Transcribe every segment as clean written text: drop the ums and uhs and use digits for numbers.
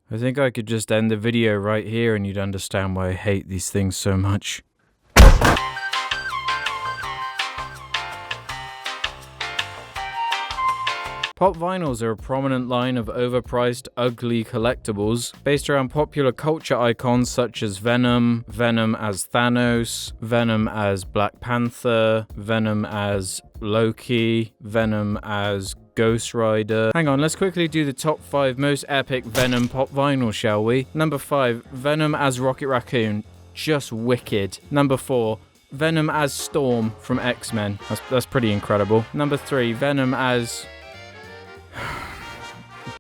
I think I could just end the video right here and you'd understand why I hate these things so much. Pop vinyls are a prominent line of overpriced, ugly collectibles based around popular culture icons such as Venom, Venom as Thanos, Venom as Black Panther, Venom as Loki, Venom as Ghost Rider. Hang on, let's quickly do the top 5 most epic Venom pop vinyls, shall we? Number 5, Venom as Rocket Raccoon. Just wicked. Number 4, Venom as Storm from X-Men. That's pretty incredible. Number 3, Venom as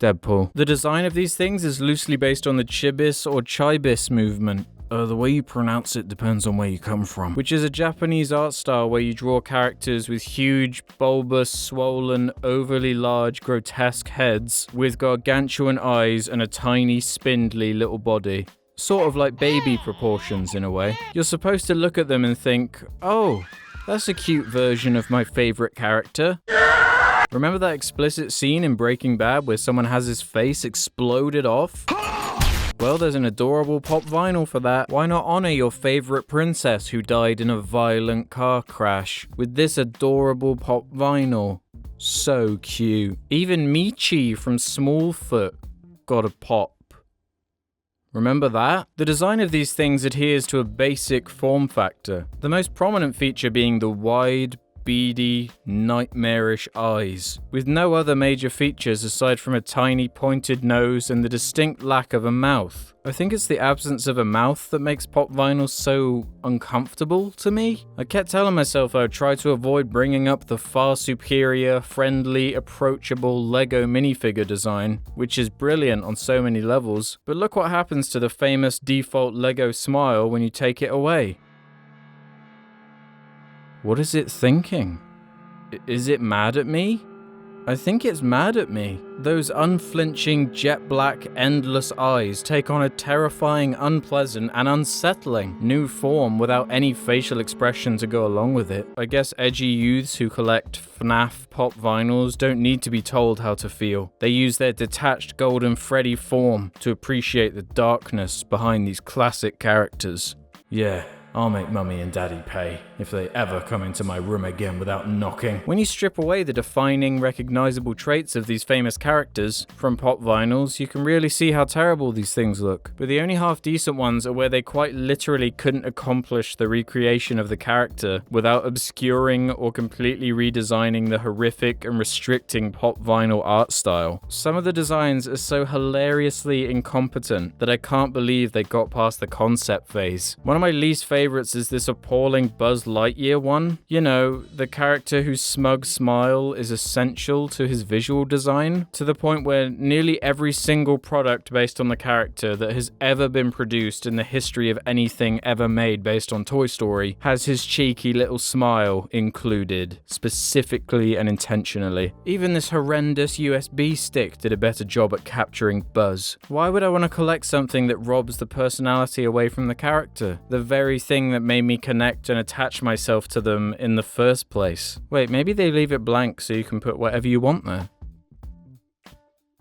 Deadpool. The design of these things is loosely based on the Chibis or Chibis movement. The way you pronounce it depends on where you come from. Which is a Japanese art style where you draw characters with huge, bulbous, swollen, overly large, grotesque heads with gargantuan eyes and a tiny, spindly little body. Sort of like baby proportions in a way. You're supposed to look at them and think, oh, that's a cute version of my favorite character. Remember that explicit scene in Breaking Bad where someone has his face exploded off? Well, there's an adorable pop vinyl for that. Why not honor your favorite princess who died in a violent car crash with this adorable pop vinyl? So cute. Even Michi from Smallfoot got a pop. Remember that? The design of these things adheres to a basic form factor, the most prominent feature being the wide, beady, nightmarish eyes, with no other major features aside from a tiny pointed nose and the distinct lack of a mouth. I think it's the absence of a mouth that makes pop vinyls so uncomfortable to me. I kept telling myself I would try to avoid bringing up the far superior, friendly, approachable Lego minifigure design, which is brilliant on so many levels, but look what happens to the famous default Lego smile when you take it away. What is it thinking? Is it mad at me? I think it's mad at me. Those unflinching, jet black, endless eyes take on a terrifying, unpleasant, and unsettling new form without any facial expression to go along with it. I guess edgy youths who collect FNAF pop vinyls don't need to be told how to feel. They use their detached Golden Freddy form to appreciate the darkness behind these classic characters. Yeah. I'll make Mummy and Daddy pay if they ever come into my room again without knocking. When you strip away the defining, recognizable traits of these famous characters from pop vinyls, you can really see how terrible these things look. But the only half-decent ones are where they quite literally couldn't accomplish the recreation of the character without obscuring or completely redesigning the horrific and restricting pop vinyl art style. Some of the designs are so hilariously incompetent that I can't believe they got past the concept phase. One of my least favorites is this appalling Buzz Lightyear one. You know, the character whose smug smile is essential to his visual design, to the point where nearly every single product based on the character that has ever been produced in the history of anything ever made based on Toy Story has his cheeky little smile included, specifically and intentionally. Even this horrendous USB stick did a better job at capturing Buzz. Why would I want to collect something that robs the personality away from the character? The very thing that made me connect and attach myself to them in the first place. Wait, maybe they leave it blank so you can put whatever you want there.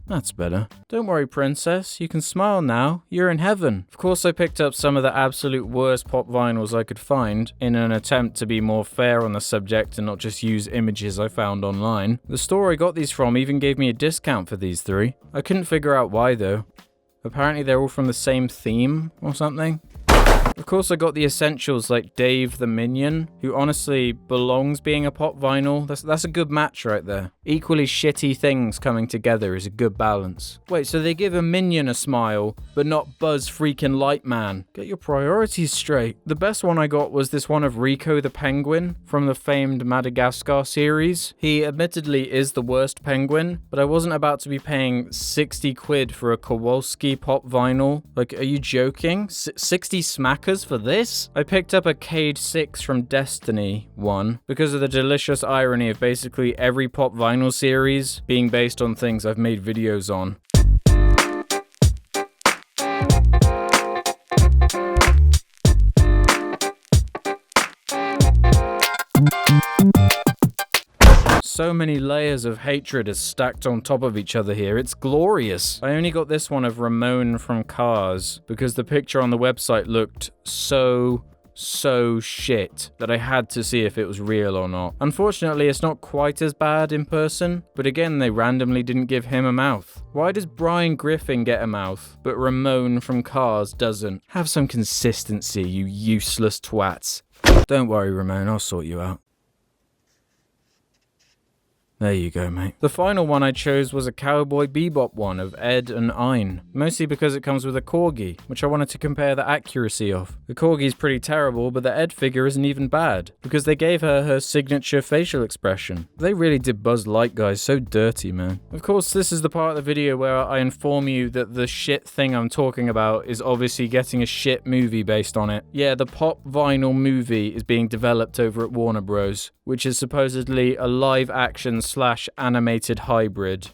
That's better. Don't worry, princess. You can smile now. You're in heaven. Of course, I picked up some of the absolute worst pop vinyls I could find in an attempt to be more fair on the subject and not just use images I found online. The store I got these from even gave me a discount for these 3. I couldn't figure out why though. Apparently they're all from the same theme or something. Of course, I got the essentials like Dave the Minion, who honestly belongs being a pop vinyl. That's a good match right there. Equally shitty things coming together is a good balance. Wait, so they give a minion a smile, but not Buzz freaking Lightman. Get your priorities straight. The best one I got was this one of Rico the Penguin from the famed Madagascar series. He admittedly is the worst penguin, but I wasn't about to be paying 60 quid for a Kowalski pop vinyl. Like, are you joking? 60 smackers for this? I picked up a Cade 6 from Destiny 1 because of the delicious irony of basically every pop vinyl series being based on things I've made videos on. so many layers of hatred is stacked on top of each other here. It's glorious. I only got this one of Ramon from Cars because the picture on the website looked so shit that I had to see if it was real or not. Unfortunately, it's not quite as bad in person, but again, they randomly didn't give him a mouth. Why does Brian Griffin get a mouth, but Ramon from Cars doesn't? Have some consistency, you useless twats. Don't worry, Ramon, I'll sort you out. There you go, mate. The final one I chose was a Cowboy Bebop one of Ed and Ein, mostly because it comes with a Corgi, which I wanted to compare the accuracy of. The Corgi's pretty terrible, but the Ed figure isn't even bad, because they gave her signature facial expression. They really did Buzz Lightyear so dirty, man. Of course, this is the part of the video where I inform you that the shit thing I'm talking about is obviously getting a shit movie based on it. Yeah, the Pop Vinyl movie is being developed over at Warner Bros., which is supposedly a live-action / animated hybrid,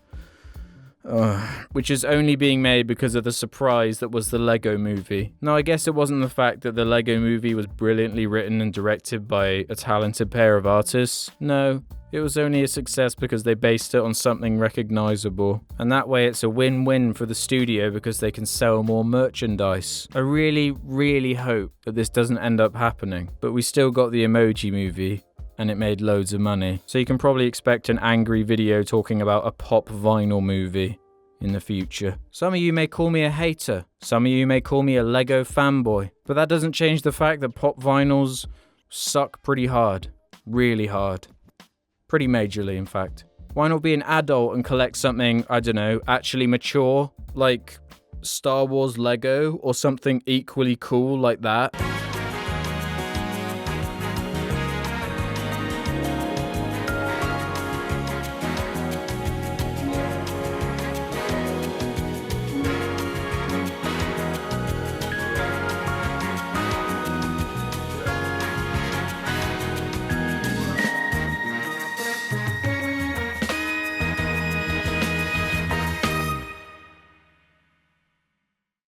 which is only being made because of the surprise that was the Lego movie. Now, I guess it wasn't the fact that the Lego movie was brilliantly written and directed by a talented pair of artists. No, it was only a success because they based it on something recognizable. And that way it's a win-win for the studio because they can sell more merchandise. I really hope that this doesn't end up happening, but we still got the Emoji Movie, and it made loads of money. So you can probably expect an angry video talking about a Pop Vinyl movie in the future. Some of you may call me a hater. Some of you may call me a Lego fanboy. But that doesn't change the fact that Pop Vinyls suck pretty hard. Really hard. Pretty majorly, in fact. Why not be an adult and collect something, I don't know, actually mature, like Star Wars Lego, or something equally cool like that?